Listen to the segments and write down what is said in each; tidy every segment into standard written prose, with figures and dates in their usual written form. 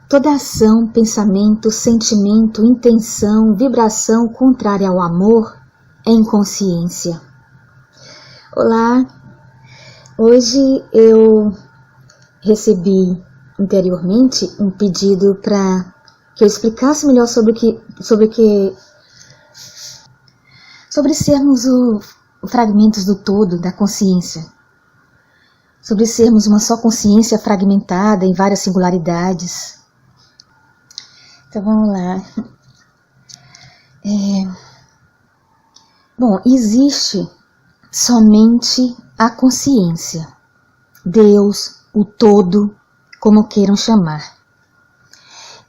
Toda ação, pensamento, sentimento, intenção, vibração contrária ao amor é inconsciência. Olá, hoje eu recebi anteriormente um pedido para que eu explicasse melhor sobre sermos fragmentos do todo, da consciência. Sobre sermos uma só consciência fragmentada em várias singularidades. Então vamos lá. Bom, existe somente a consciência, Deus, o todo, como queiram chamar.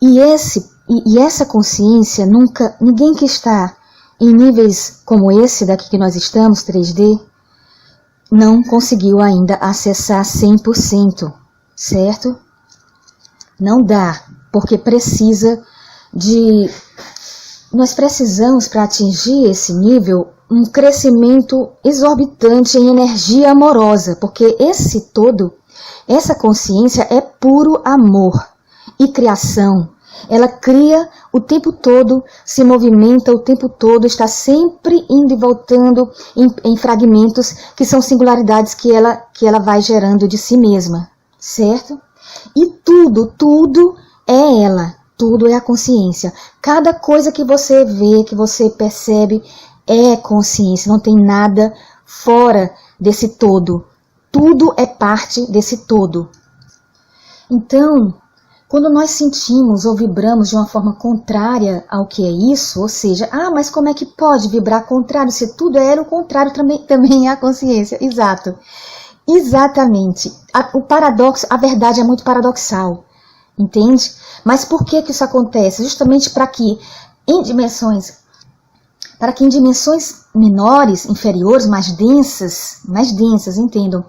E essa consciência ninguém que está em níveis como esse daqui que nós estamos, 3D, não conseguiu ainda acessar 100%, certo? Não dá, porque nós precisamos, para atingir esse nível, um crescimento exorbitante em energia amorosa, porque essa consciência é puro amor e criação. Ela cria o tempo todo, se movimenta o tempo todo, está sempre indo e voltando em fragmentos que são singularidades que ela vai gerando de si mesma, certo? E tudo é ela, tudo é a consciência. Cada coisa que você vê, que você percebe, é consciência, não tem nada fora desse todo. Tudo é parte desse todo. Então, quando nós sentimos ou vibramos de uma forma contrária ao que é isso, ou seja, mas como é que pode vibrar contrário? Se tudo é o contrário, também é a consciência. Exato. Exatamente. O paradoxo, a verdade é muito paradoxal. Entende? Mas por que isso acontece? Justamente para que em dimensões menores, inferiores, mais densas, entendam?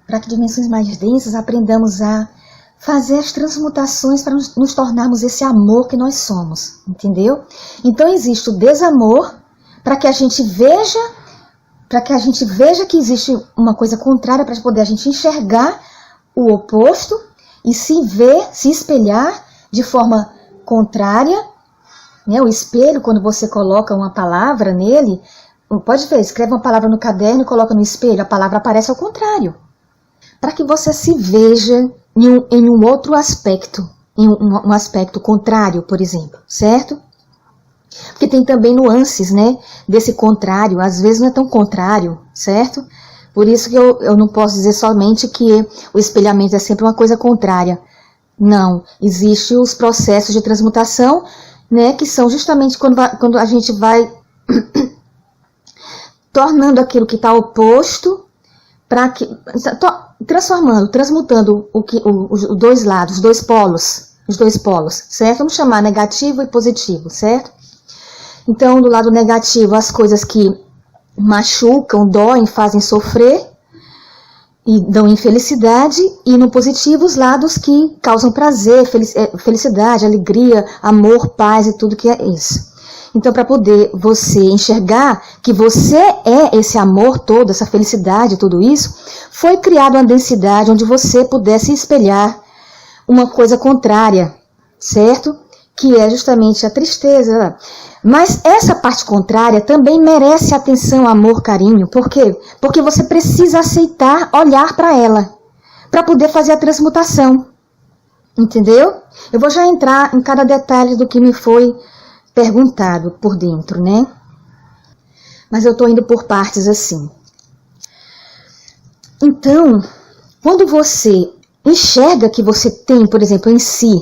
Para que dimensões mais densas aprendamos a fazer as transmutações para nos tornarmos esse amor que nós somos, entendeu? Então existe o desamor para que a gente veja que existe uma coisa contrária, para poder a gente enxergar o oposto e se espelhar de forma contrária, né? O espelho, quando você coloca uma palavra nele, pode ver, escreve uma palavra no caderno e coloca no espelho, a palavra aparece ao contrário. Para que você se veja em um outro aspecto, em um aspecto contrário, por exemplo, certo? Porque tem também nuances, né, desse contrário, às vezes não é tão contrário, certo? Por isso que eu não posso dizer somente que o espelhamento é sempre uma coisa contrária. Não, existem os processos de transmutação, né, que são justamente quando a gente vai tornando aquilo que está oposto, transmutando os dois lados, os dois polos, certo? Vamos chamar negativo e positivo, certo? Então, do lado negativo, as coisas que machucam, doem, fazem sofrer e dão infelicidade, e no positivo, os lados que causam prazer, felicidade, alegria, amor, paz e tudo que é isso. Então, para poder você enxergar que você é esse amor todo, essa felicidade, tudo isso, foi criada uma densidade onde você pudesse espelhar uma coisa contrária, certo? Que é justamente a tristeza. Mas essa parte contrária também merece atenção, amor, carinho. Por quê? Porque você precisa aceitar, olhar para ela, para poder fazer a transmutação. Entendeu? Eu vou já entrar em cada detalhe do que me foi perguntado por dentro, né? Mas eu estou indo por partes assim. Então, quando você enxerga que você tem, por exemplo, em si,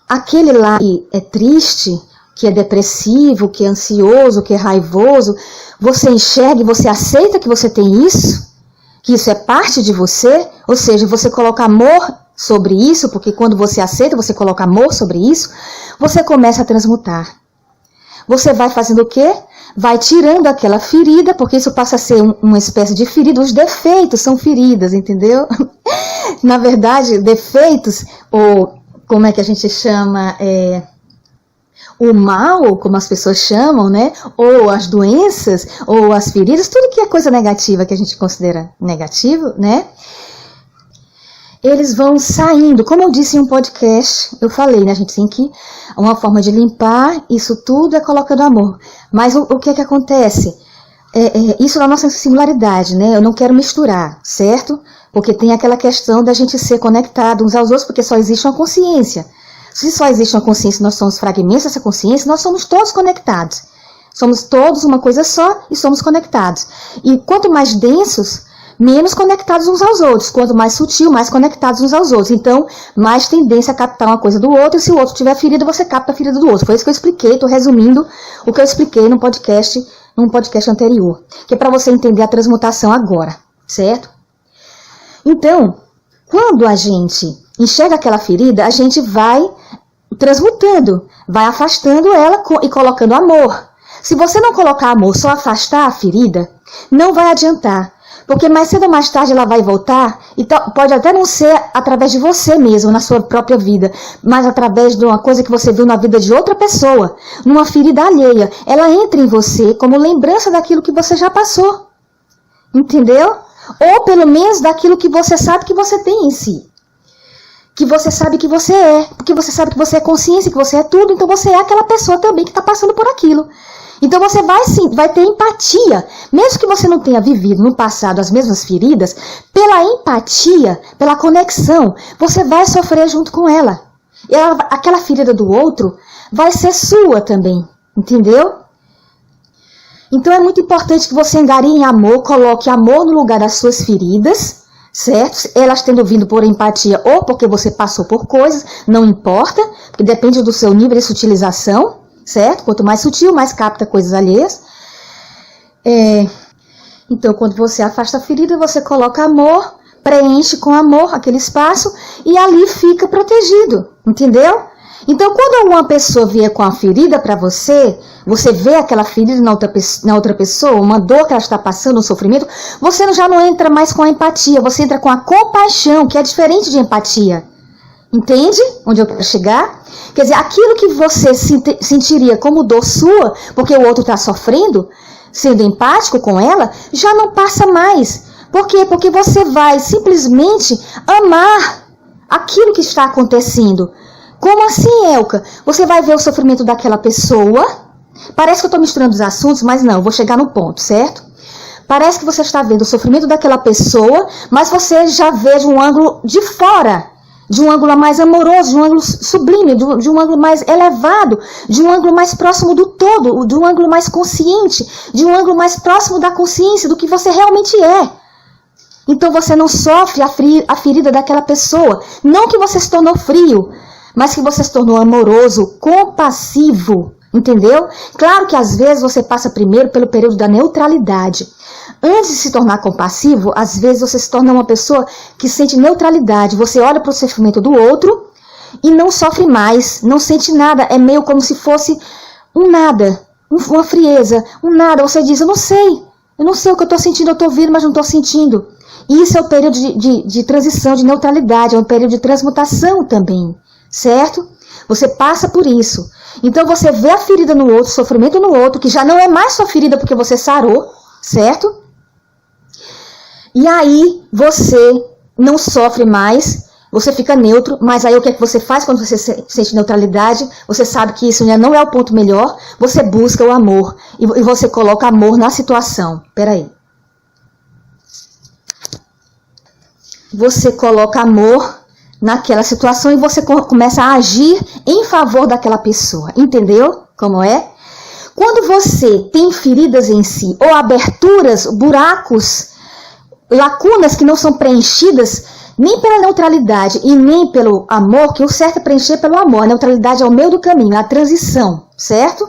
aquele lá que é triste, que é depressivo, que é ansioso, que é raivoso, você enxerga e você aceita que você tem isso, que isso é parte de você, ou seja, você coloca amor sobre isso, porque quando você aceita, você coloca amor sobre isso, você começa a transmutar. Você vai fazendo o quê? Vai tirando aquela ferida, porque isso passa a ser uma espécie de ferida. Os defeitos são feridas, entendeu? Na verdade, defeitos, ou como é que a gente chama, o mal, como as pessoas chamam, né? Ou as doenças, ou as feridas, tudo que é coisa negativa que a gente considera negativo, né? eles vão saindo. Como eu disse em um podcast, eu falei, né, a gente tem que, uma forma de limpar isso tudo é colocando amor. Mas o que acontece? Isso na nossa singularidade, né? Eu não quero misturar, certo? Porque tem aquela questão da gente ser conectado uns aos outros, porque só existe uma consciência. Se só existe uma consciência, nós somos fragmentos dessa consciência, nós somos todos conectados. Somos todos uma coisa só e somos conectados. E quanto mais densos, menos conectados uns aos outros. Quanto mais sutil, mais conectados uns aos outros. Então, mais tendência a captar uma coisa do outro. E se o outro tiver ferida, você capta a ferida do outro. Foi isso que eu expliquei. Estou resumindo o que eu expliquei num podcast anterior. Que é para você entender a transmutação agora. Certo? Então, quando a gente enxerga aquela ferida, a gente vai transmutando. Vai afastando ela e colocando amor. Se você não colocar amor, só afastar a ferida, não vai adiantar. Porque mais cedo ou mais tarde ela vai voltar, e pode até não ser através de você mesmo, na sua própria vida, mas através de uma coisa que você viu na vida de outra pessoa, numa ferida alheia. Ela entra em você como lembrança daquilo que você já passou. Entendeu? Ou pelo menos daquilo que você sabe que você tem em si. Que você sabe que você é. Porque você sabe que você é consciência, que você é tudo, então você é aquela pessoa também que está passando por aquilo. Então você vai ter empatia, mesmo que você não tenha vivido no passado as mesmas feridas, pela empatia, pela conexão, você vai sofrer junto com ela. E aquela ferida do outro vai ser sua também, entendeu? Então é muito importante que você engarie em amor, coloque amor no lugar das suas feridas, certo? Elas tendo vindo por empatia ou porque você passou por coisas, não importa, porque depende do seu nível de sutilização. Certo? Quanto mais sutil, mais capta coisas alheias. Então, quando você afasta a ferida, você coloca amor, preenche com amor aquele espaço e ali fica protegido. Entendeu? Então, quando alguma pessoa vier com a ferida para você, você vê aquela ferida na outra pessoa, uma dor que ela está passando, um sofrimento, você já não entra mais com a empatia, você entra com a compaixão, que é diferente de empatia. Entende onde eu quero chegar? Quer dizer, aquilo que você sentiria como dor sua, porque o outro está sofrendo, sendo empático com ela, já não passa mais. Por quê? Porque você vai simplesmente amar aquilo que está acontecendo. Como assim, Elka? Você vai ver o sofrimento daquela pessoa. Parece que eu estou misturando os assuntos, mas não, eu vou chegar no ponto, certo? Parece que você está vendo o sofrimento daquela pessoa, mas você já vê de um ângulo de fora. De um ângulo mais amoroso, de um ângulo sublime, de um ângulo mais elevado, de um ângulo mais próximo do todo, de um ângulo mais consciente, de um ângulo mais próximo da consciência, do que você realmente é. Então você não sofre a ferida daquela pessoa. Não que você se tornou frio, mas que você se tornou amoroso, compassivo. Entendeu? Claro que às vezes você passa primeiro pelo período da neutralidade. Antes de se tornar compassivo, às vezes você se torna uma pessoa que sente neutralidade. Você olha para o sofrimento do outro e não sofre mais, não sente nada. É meio como se fosse um nada, uma frieza, um nada. Você diz, eu não sei o que eu estou sentindo, eu estou ouvindo, mas não estou sentindo. E isso é o período de transição, de neutralidade, é um período de transmutação também, certo? Você passa por isso. Então você vê a ferida no outro, o sofrimento no outro, que já não é mais sua ferida porque você sarou, certo? E aí você não sofre mais, você fica neutro, mas aí o que é que você faz quando você sente neutralidade? Você sabe que isso não é o ponto melhor, você busca o amor e você coloca amor na situação. Peraí. Você coloca amor naquela situação e você começa a agir em favor daquela pessoa. Entendeu como é? Quando você tem feridas em si, ou aberturas, buracos, lacunas que não são preenchidas nem pela neutralidade e nem pelo amor, que o certo é preencher pelo amor. A neutralidade é o meio do caminho, a transição, certo?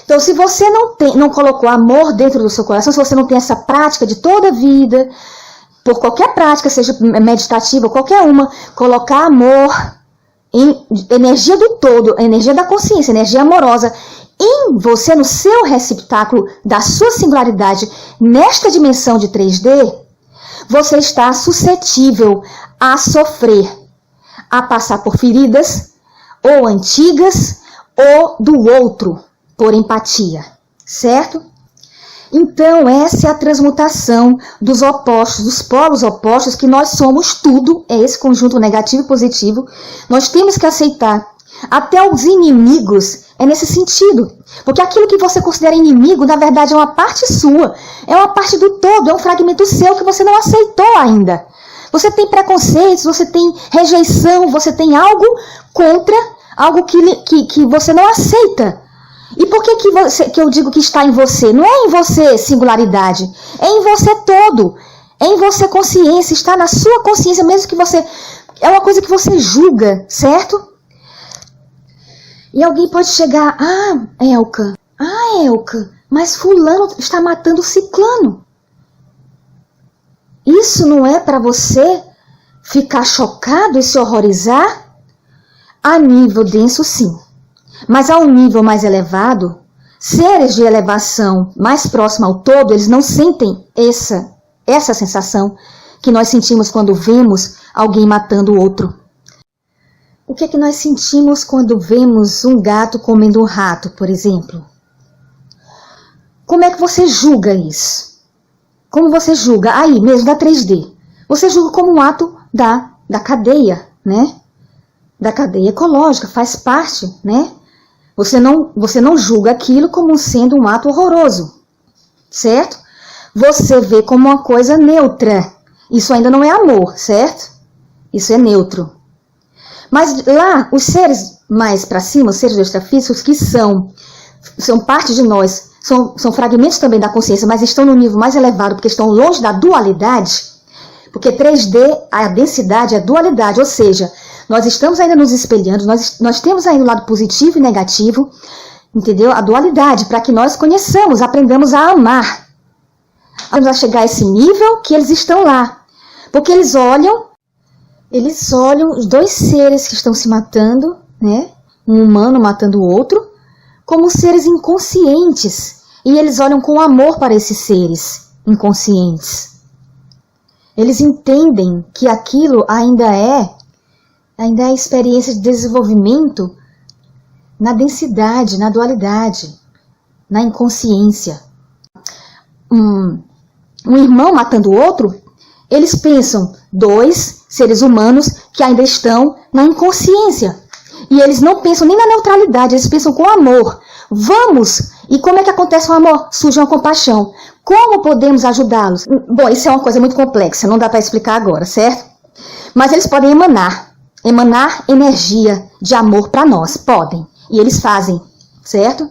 Então, se você não colocou amor dentro do seu coração, se você não tem essa prática de toda a vida, por qualquer prática, seja meditativa, qualquer uma, colocar amor em energia do todo, energia da consciência, energia amorosa, em você, no seu receptáculo da sua singularidade, nesta dimensão de 3D, você está suscetível a sofrer, a passar por feridas, ou antigas, ou do outro, por empatia, certo? Então, essa é a transmutação dos opostos, dos polos opostos, que nós somos tudo, é esse conjunto negativo e positivo. Nós temos que aceitar. Até os inimigos é nesse sentido. Porque aquilo que você considera inimigo, na verdade, é uma parte sua, é uma parte do todo, é um fragmento seu que você não aceitou ainda. Você tem preconceitos, você tem rejeição, você tem algo contra, algo que você não aceita. E por que eu digo que está em você? Não é em você singularidade, é em você todo. É em você consciência, está na sua consciência, mesmo que você... É uma coisa que você julga, certo? E alguém pode chegar, Elka, mas fulano está matando ciclano. Isso não é para você ficar chocado e se horrorizar? A nível denso, sim. Mas a um nível mais elevado, seres de elevação mais próxima ao todo, eles não sentem essa sensação que nós sentimos quando vemos alguém matando o outro. O que é que nós sentimos quando vemos um gato comendo um rato, por exemplo? Como é que você julga isso? Como você julga? Aí, mesmo da 3D. Você julga como um ato da cadeia, né? Da cadeia ecológica, faz parte, né? Você não julga aquilo como sendo um ato horroroso, certo? Você vê como uma coisa neutra. Isso ainda não é amor, certo? Isso é neutro. Mas lá, os seres mais para cima, os seres extrafísicos, que são parte de nós, são fragmentos também da consciência, mas estão no nível mais elevado, porque estão longe da dualidade. Porque 3D, a densidade é dualidade, ou seja, nós estamos ainda nos espelhando, nós temos ainda o lado positivo e negativo, entendeu? A dualidade, para que nós conheçamos, aprendamos a amar. Vamos a chegar a esse nível que eles estão lá. Porque eles olham os dois seres que estão se matando, né? Um humano matando o outro, como seres inconscientes. E eles olham com amor para esses seres inconscientes. Eles entendem que aquilo ainda é a experiência de desenvolvimento na densidade, na dualidade, na inconsciência. Um irmão matando o outro, eles pensam dois seres humanos que ainda estão na inconsciência. E eles não pensam nem na neutralidade, eles pensam com amor. Vamos! E como é que acontece o amor? Surge uma compaixão. Como podemos ajudá-los? Bom, isso é uma coisa muito complexa, não dá para explicar agora, certo? Mas eles podem emanar energia de amor para nós, podem. E eles fazem, certo?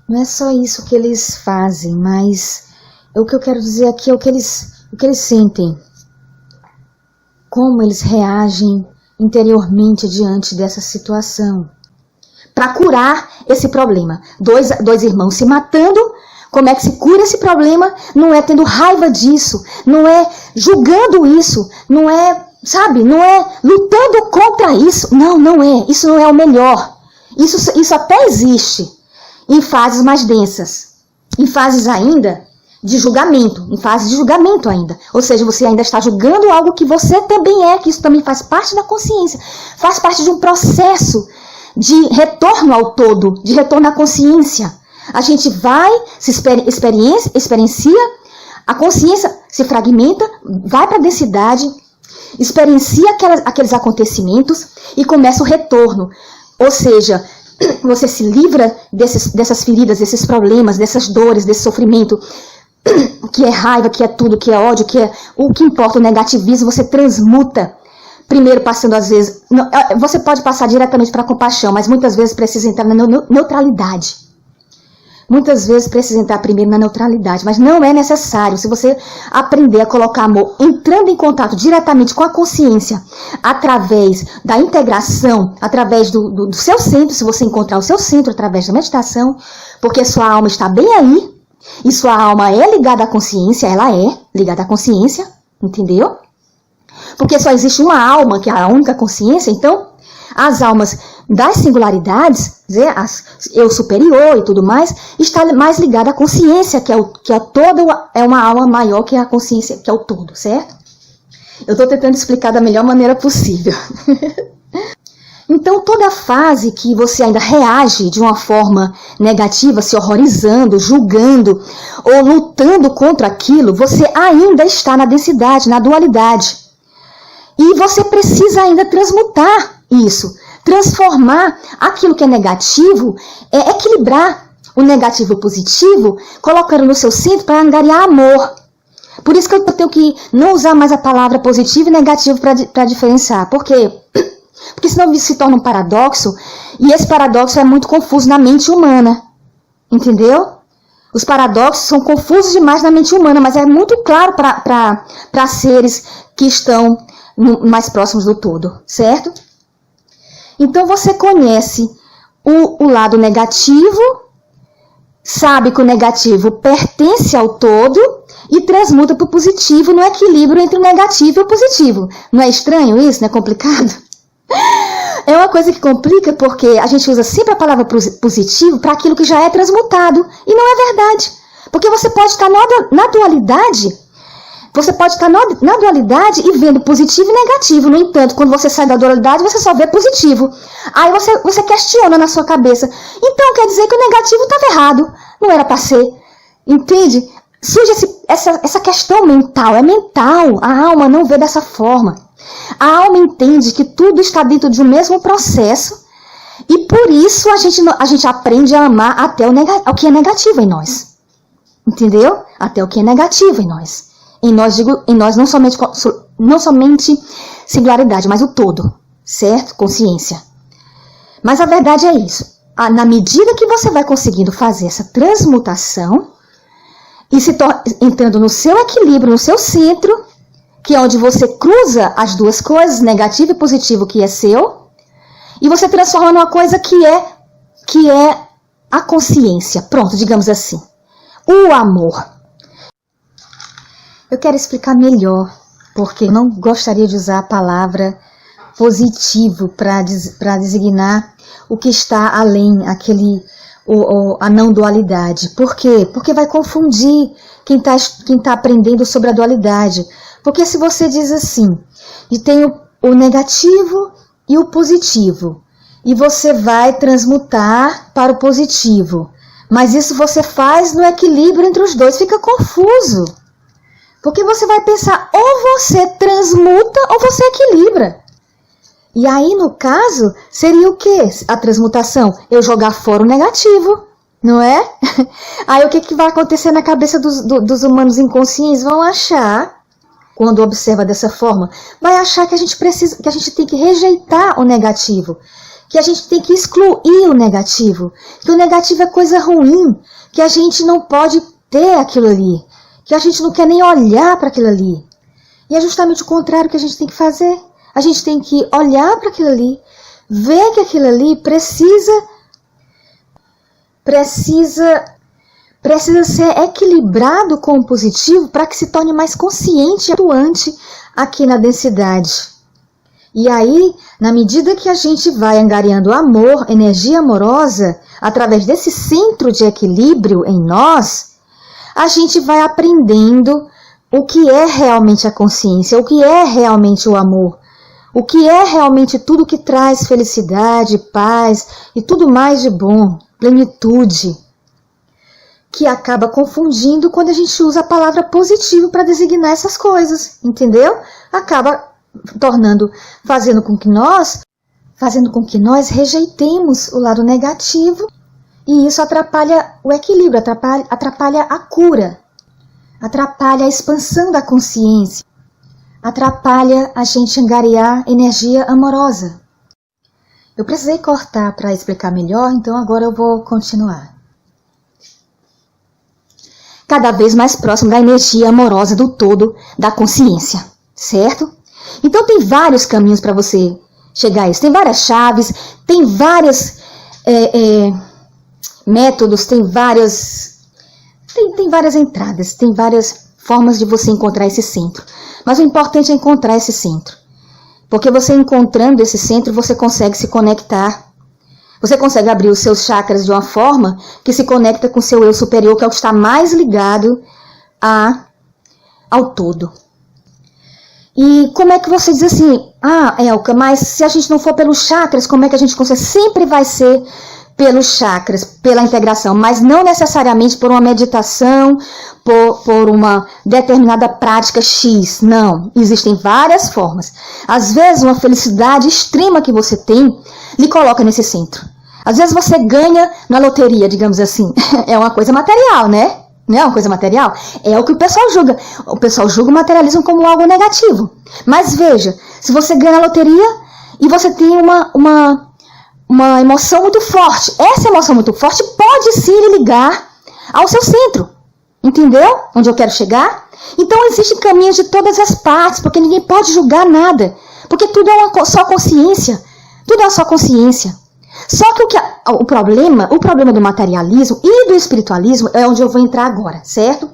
Não é só isso que eles fazem, mas o que eu quero dizer aqui é o que eles sentem. Como eles reagem interiormente diante dessa situação. Para curar esse problema. Dois irmãos se matando, como é que se cura esse problema? Não é tendo raiva disso, não é julgando isso, não é, não é lutando contra isso. Não é, isso não é o melhor. Isso até existe em fases mais densas, em fases ainda de julgamento, em fase de julgamento ainda. Ou seja, você ainda está julgando algo que você também é, que isso também faz parte da consciência, faz parte de um processo de retorno ao todo, de retorno à consciência. A gente vai, se experiencia, a consciência se fragmenta, vai para a densidade, experiencia aqueles acontecimentos e começa o retorno. Ou seja, você se livra dessas feridas, desses problemas, dessas dores, desse sofrimento, que é raiva, que é tudo, que é ódio, que é o que importa, o negativismo, você transmuta. Primeiro passando às vezes, você pode passar diretamente para a compaixão, mas muitas vezes precisa entrar na neutralidade. Muitas vezes precisa entrar primeiro na neutralidade, mas não é necessário. Se você aprender a colocar amor, entrando em contato diretamente com a consciência, através da integração, através do seu centro, se você encontrar o seu centro através da meditação, porque sua alma está bem aí, e sua alma é ligada à consciência, ela é ligada à consciência, entendeu? Porque só existe uma alma, que é a única consciência, então as almas das singularidades, eu superior e tudo mais, está mais ligada à consciência, que é uma alma maior que a consciência, que é o todo, certo? Eu estou tentando explicar da melhor maneira possível. Então, toda fase que você ainda reage de uma forma negativa, se horrorizando, julgando ou lutando contra aquilo, você ainda está na densidade, na dualidade. E você precisa ainda transmutar isso, transformar aquilo que é negativo, equilibrar o negativo e o positivo, colocando no seu centro para angariar amor. Por isso que eu tenho que não usar mais a palavra positivo e negativo para diferenciar. Por quê? Porque senão se torna um paradoxo, e esse paradoxo é muito confuso na mente humana. Entendeu? Os paradoxos são confusos demais na mente humana, mas é muito claro para seres que estão mais próximos do todo, certo? Então você conhece o lado negativo, sabe que o negativo pertence ao todo e transmuta para o positivo no equilíbrio entre o negativo e o positivo. Não é estranho isso? Não é complicado? É uma coisa que complica porque a gente usa sempre a palavra positivo para aquilo que já é transmutado. E não é verdade. Porque você pode estar na dualidade. Você pode estar na dualidade e vendo positivo e negativo. No entanto, quando você sai da dualidade, você só vê positivo. Aí você questiona na sua cabeça. Então quer dizer que o negativo estava errado. Não era para ser. Entende? Surge essa questão mental. É mental. A alma não vê dessa forma. A alma entende que tudo está dentro de um mesmo processo e por isso a gente aprende a amar até o que é negativo em nós. Entendeu? Até o que é negativo em nós. Em nós não somente singularidade, mas o todo. Certo? Consciência. Mas a verdade é isso. Na medida que você vai conseguindo fazer essa transmutação e entrando no seu equilíbrio, no seu centro, que é onde você cruza as duas coisas, negativo e positivo, que é seu, e você transforma numa coisa que é a consciência. Pronto, digamos assim. O amor. Eu quero explicar melhor, porque eu não gostaria de usar a palavra positivo para designar o que está além, a não dualidade. Por quê? Porque vai confundir quem tá aprendendo sobre a dualidade. Porque se você diz assim, e tem o negativo e o positivo, e você vai transmutar para o positivo, mas isso você faz no equilíbrio entre os dois, fica confuso. Porque você vai pensar, ou você transmuta ou você equilibra. E aí, no caso, seria o quê? A transmutação? Eu jogar fora o negativo, não é? Aí o que vai acontecer na cabeça dos humanos inconscientes? Vão achar, quando observa dessa forma, vai achar que a gente tem que rejeitar o negativo, que a gente tem que excluir o negativo, que o negativo é coisa ruim, que a gente não pode ter aquilo ali, que a gente não quer nem olhar para aquilo ali. E é justamente o contrário que a gente tem que fazer. A gente tem que olhar para aquilo ali, ver que aquilo ali precisa ser equilibrado com o positivo para que se torne mais consciente e atuante aqui na densidade. E aí, na medida que a gente vai angariando amor, energia amorosa, através desse centro de equilíbrio em nós, a gente vai aprendendo o que é realmente a consciência, o que é realmente o amor, o que é realmente tudo que traz felicidade, paz e tudo mais de bom, plenitude, que acaba confundindo quando a gente usa a palavra positivo para designar essas coisas, entendeu? Acaba fazendo com que nós rejeitemos o lado negativo e isso atrapalha o equilíbrio, atrapalha a cura, atrapalha a expansão da consciência, atrapalha a gente angariar energia amorosa. Eu precisei cortar para explicar melhor, então agora eu vou continuar. Cada vez mais próximo da energia amorosa do todo da consciência, certo? Então tem vários caminhos para você chegar a isso. Tem várias chaves, tem vários métodos, tem várias entradas, tem várias formas de você encontrar esse centro. Mas o importante é encontrar esse centro. Porque você encontrando esse centro, você consegue se conectar. Você consegue abrir os seus chakras de uma forma que se conecta com o seu eu superior, que é o que está mais ligado ao todo. E como é que você diz assim, Elka, mas se a gente não for pelos chakras, como é que a gente consegue? Sempre vai ser pelos chakras, pela integração, mas não necessariamente por uma meditação, por uma determinada prática X. Não, existem várias formas. Às vezes, uma felicidade extrema que você tem lhe coloca nesse centro. Às vezes você ganha na loteria, digamos assim. É uma coisa material, né? Não é uma coisa material? É o que o pessoal julga. O pessoal julga o materialismo como algo negativo. Mas veja, se você ganha na loteria e você tem uma emoção muito forte, essa emoção muito forte pode sim lhe ligar ao seu centro. Entendeu? Onde eu quero chegar? Então existem caminhos de todas as partes, porque ninguém pode julgar nada. Porque tudo é só consciência. Tudo é só consciência. Só que o problema do materialismo e do espiritualismo é onde eu vou entrar agora, certo?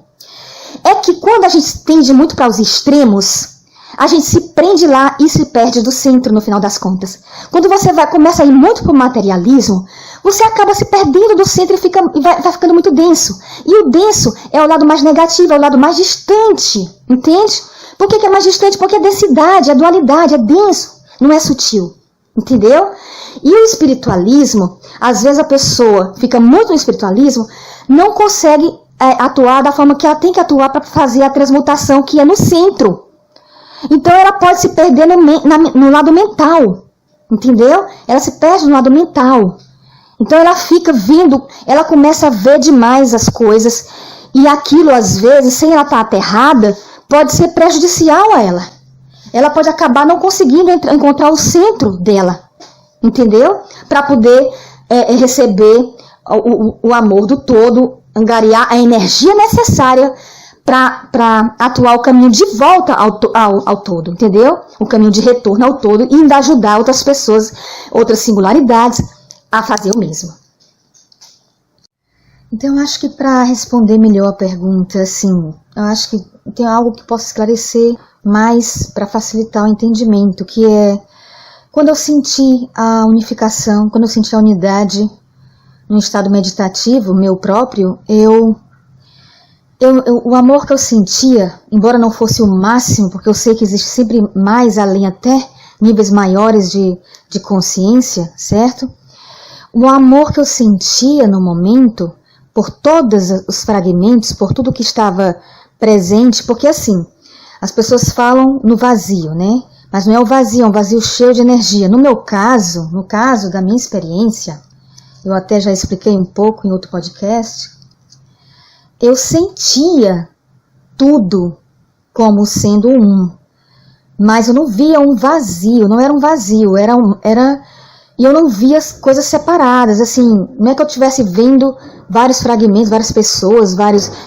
É que quando a gente tende muito para os extremos, a gente se prende lá e se perde do centro no final das contas. Quando você começa a ir muito para o materialismo, você acaba se perdendo do centro e vai ficando muito denso. E o denso é o lado mais negativo, é o lado mais distante, entende? Por que é mais distante? Porque é densidade, é dualidade, é denso, não é sutil. Entendeu? E o espiritualismo, às vezes a pessoa fica muito no espiritualismo, não consegue atuar da forma que ela tem que atuar para fazer a transmutação que é no centro. Então ela pode se perder no lado mental. Entendeu? Ela se perde no lado mental. Então ela fica vendo, ela começa a ver demais as coisas. E aquilo, às vezes, sem ela estar aterrada, pode ser prejudicial a ela. Ela pode acabar não conseguindo encontrar o centro dela, entendeu? Para poder receber o amor do todo, angariar a energia necessária para atuar o caminho de volta ao todo, entendeu? O caminho de retorno ao todo e ainda ajudar outras pessoas, outras singularidades a fazer o mesmo. Então, eu acho que para responder melhor a pergunta, assim, eu acho que tem algo que possa esclarecer mais para facilitar o entendimento, que é quando eu senti a unificação, quando eu senti a unidade no estado meditativo, meu próprio, o amor que eu sentia, embora não fosse o máximo, porque eu sei que existe sempre mais além, até níveis maiores de consciência, certo? O amor que eu sentia no momento, por todos os fragmentos, por tudo que estava presente, porque assim, as pessoas falam no vazio, né? Mas não é o vazio, é um vazio cheio de energia. No meu caso, no caso da minha experiência, eu até já expliquei um pouco em outro podcast, eu sentia tudo como sendo um, mas eu não via um vazio, não era um vazio, e eu não via as coisas separadas, assim, não é que eu estivesse vendo vários fragmentos, várias pessoas,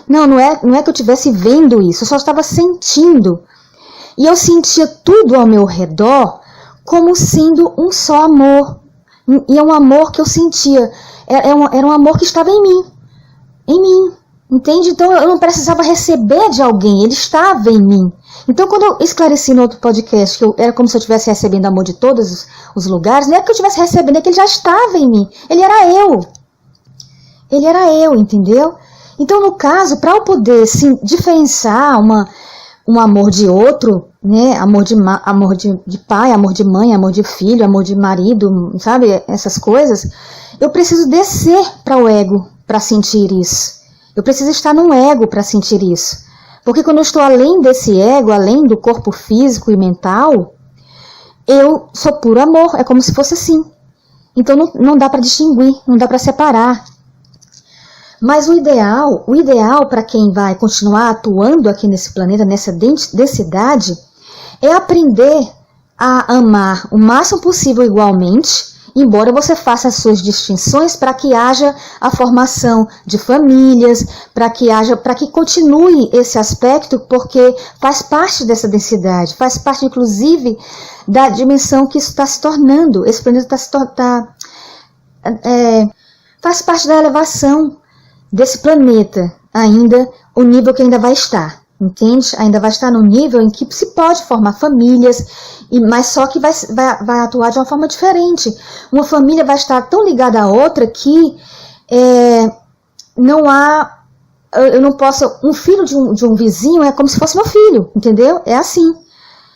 não é que eu estivesse vendo isso, eu só estava sentindo. E eu sentia tudo ao meu redor como sendo um só amor. E é um amor que eu sentia, era um amor que estava em mim, entende? Então eu não precisava receber de alguém, ele estava em mim. Então quando eu esclareci no outro podcast que era como se eu estivesse recebendo amor de todos os lugares, não é que eu estivesse recebendo, é que ele já estava em mim, ele era eu, entendeu? Então no caso, para eu poder diferenciar um amor de outro, né, amor de pai, amor de mãe, amor de filho, amor de marido, sabe, essas coisas, eu preciso descer para o ego para sentir isso. Eu preciso estar no ego para sentir isso. Porque quando eu estou além desse ego, além do corpo físico e mental, eu sou puro amor, é como se fosse assim. Então não dá para distinguir, não dá para separar. Mas o ideal para quem vai continuar atuando aqui nesse planeta, nessa densidade, é aprender a amar o máximo possível igualmente, embora você faça as suas distinções para que haja a formação de famílias, para que continue esse aspecto, porque faz parte dessa densidade, faz parte inclusive da dimensão que isso está se tornando. Esse planeta faz parte da elevação desse planeta, ainda o nível que ainda vai estar, entende? Ainda vai estar no nível em que se pode formar famílias, mas só que vai atuar de uma forma diferente. Uma família vai estar tão ligada à outra que eu não posso, um filho de um vizinho é como se fosse meu filho, entendeu? É assim.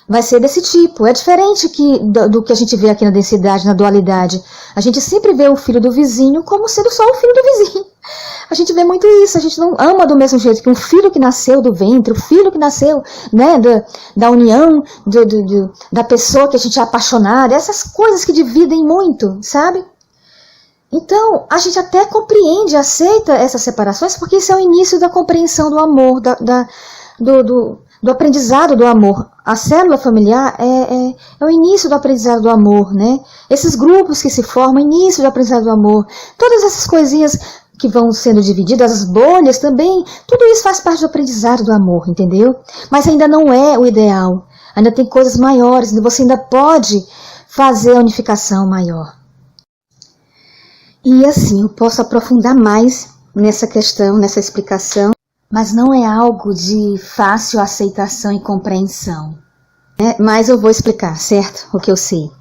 vai ser desse tipo. É diferente do que a gente vê aqui na densidade, na dualidade. A gente sempre vê o filho do vizinho como sendo só o filho do vizinho. A gente vê muito isso, a gente não ama do mesmo jeito que um filho que nasceu do ventre, o filho que nasceu, né, da união, da pessoa que a gente é apaixonada, essas coisas que dividem muito, sabe? Então, a gente até compreende, aceita essas separações, porque isso é o início da compreensão do amor, do aprendizado do amor. A célula familiar é o início do aprendizado do amor, né? Esses grupos que se formam, início do aprendizado do amor. Todas essas coisinhas que vão sendo divididas, as bolhas também, tudo isso faz parte do aprendizado do amor, entendeu? Mas ainda não é o ideal. Ainda tem coisas maiores, você ainda pode fazer a unificação maior. E assim, eu posso aprofundar mais nessa questão, nessa explicação, mas não é algo de fácil aceitação e compreensão. Né? Mas eu vou explicar, certo? O que eu sei.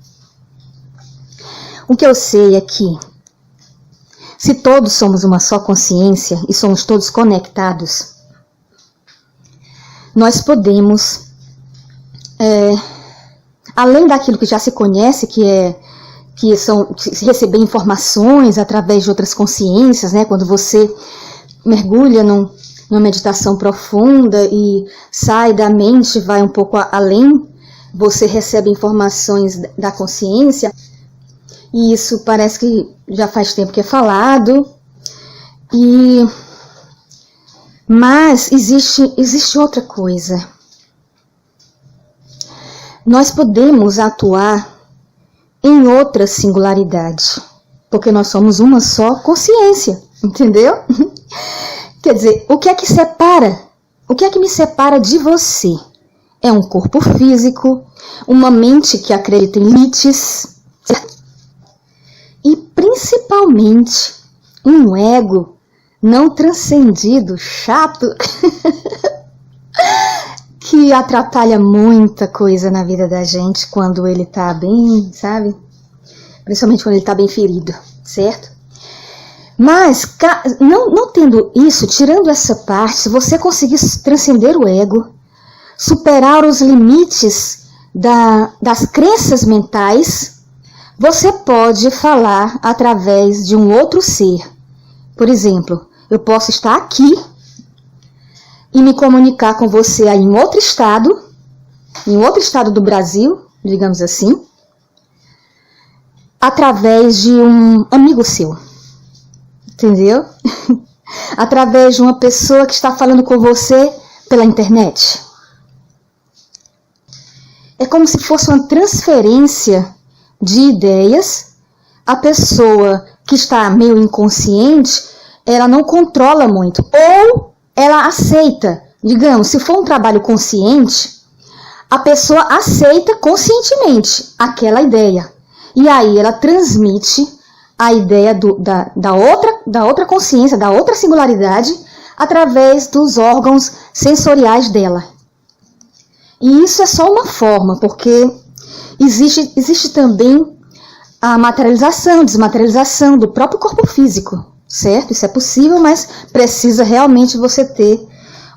O que eu sei é que, se todos somos uma só consciência e somos todos conectados, nós podemos, além daquilo que já se conhece, que são receber informações através de outras consciências, né? Quando você mergulha numa meditação profunda e sai da mente, vai um pouco além, você recebe informações da consciência, e isso parece que já faz tempo que é falado, mas existe outra coisa. Nós podemos atuar em outra singularidade, porque nós somos uma só consciência, entendeu? Quer dizer, o que é que separa? O que é que me separa de você? É um corpo físico, uma mente que acredita em limites, certo? E principalmente um ego não transcendido, chato, que atrapalha muita coisa na vida da gente quando ele tá bem, sabe? Principalmente quando ele tá bem ferido, certo? Mas, não tendo isso, tirando essa parte, se você conseguir transcender o ego, superar os limites das crenças mentais, você pode falar através de um outro ser. Por exemplo, eu posso estar aqui e me comunicar com você aí em outro estado do Brasil, digamos assim, através de um amigo seu, entendeu? Através de uma pessoa que está falando com você pela internet. É como se fosse uma transferência de ideias. A pessoa que está meio inconsciente, ela não controla muito, ou ela aceita, digamos, se for um trabalho consciente, a pessoa aceita conscientemente aquela ideia. E aí ela transmite a ideia da outra consciência, da outra singularidade, através dos órgãos sensoriais dela. E isso é só uma forma, porque existe também a materialização, desmaterialização do próprio corpo físico. Certo? Isso é possível, mas precisa realmente você ter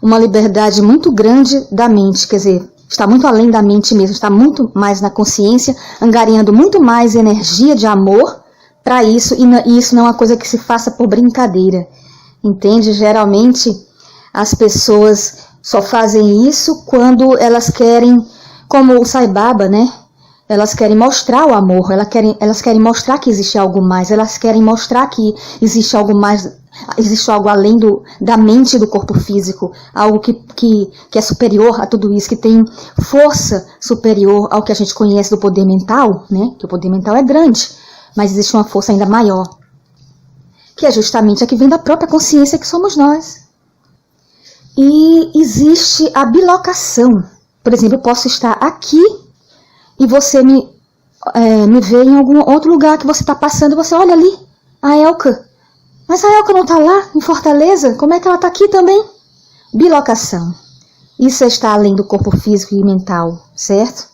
uma liberdade muito grande da mente, quer dizer, está muito além da mente mesmo, está muito mais na consciência, angariando muito mais energia de amor para isso, e isso não é uma coisa que se faça por brincadeira, entende? Geralmente as pessoas só fazem isso quando elas querem, como o Sai Baba, né? Elas querem mostrar o amor, elas querem mostrar que existe algo mais, elas querem mostrar que existe algo mais, existe algo além da mente e do corpo físico, algo que é superior a tudo isso, que tem força superior ao que a gente conhece do poder mental, né? Que o poder mental é grande, mas existe uma força ainda maior, que é justamente a que vem da própria consciência que somos nós. E existe a bilocação. Por exemplo, eu posso estar aqui e você me vê em algum outro lugar que você está passando e você olha ali, a Elka. Mas a Elka não está lá, em Fortaleza? Como é que ela está aqui também? Bilocação. Isso está além do corpo físico e mental, certo?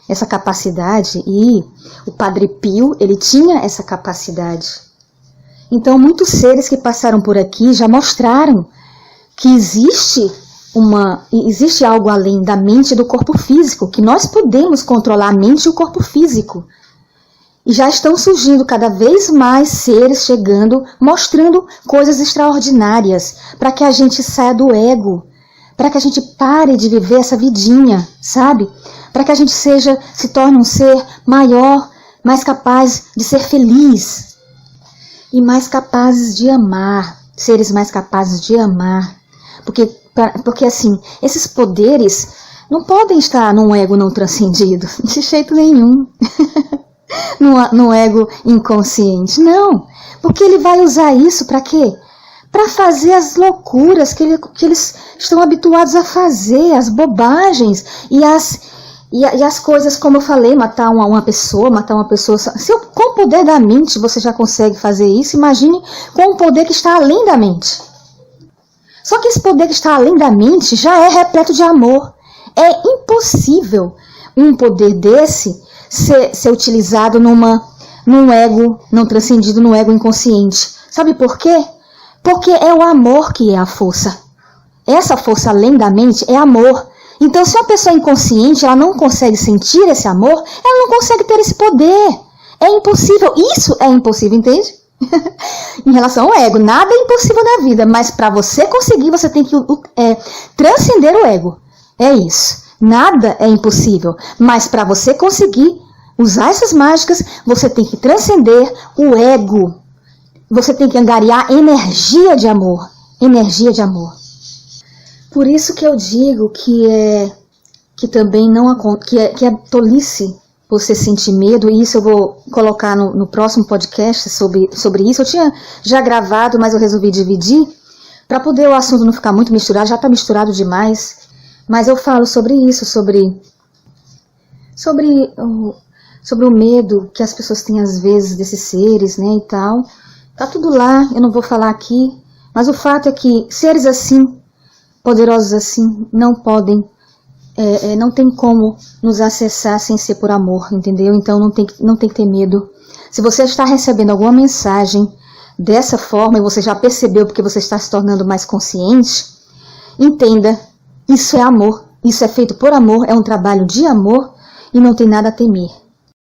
Essa capacidade, e o Padre Pio, ele tinha essa capacidade. Então, muitos seres que passaram por aqui já mostraram que existe existe algo além da mente e do corpo físico, que nós podemos controlar a mente e o corpo físico. E já estão surgindo cada vez mais seres chegando, mostrando coisas extraordinárias, para que a gente saia do ego, para que a gente pare de viver essa vidinha, sabe? Para que a gente se torne um ser maior, mais capaz de ser feliz e mais capazes de amar, seres mais capazes de amar. Porque assim, esses poderes não podem estar num ego não transcendido, de jeito nenhum. No ego inconsciente, não. Porque ele vai usar isso para quê? Para fazer as loucuras que eles estão habituados a fazer, as bobagens e as coisas, como eu falei, matar uma pessoa. Com o poder da mente você já consegue fazer isso, imagine com o poder que está além da mente. Só que esse poder que está além da mente já é repleto de amor. É impossível um poder desse ser utilizado num ego não transcendido, num ego inconsciente. Sabe por quê? Porque é o amor que é a força. Essa força além da mente é amor. Então, se uma pessoa é inconsciente, ela não consegue sentir esse amor, ela não consegue ter esse poder. É impossível. Isso é impossível, entende? Em relação ao ego, nada é impossível na vida, mas para você conseguir, você tem que transcender o ego. É isso. Nada é impossível, mas para você conseguir usar essas mágicas, você tem que transcender o ego. Você tem que angariar energia de amor. Energia de amor. Por isso que eu digo que também que é tolice você sentir medo, e isso eu vou colocar no próximo podcast sobre isso. Eu tinha já gravado, mas eu resolvi dividir, para poder o assunto não ficar muito misturado, já está misturado demais. Mas eu falo sobre isso, sobre o medo que as pessoas têm às vezes desses seres, né, e tal. Tá tudo lá, eu não vou falar aqui, mas o fato é que seres assim, poderosos assim, não tem como nos acessar sem ser por amor, entendeu? Então não tem que ter medo. Se você está recebendo alguma mensagem dessa forma, e você já percebeu porque você está se tornando mais consciente, entenda. Isso é amor, isso é feito por amor, é um trabalho de amor e não tem nada a temer.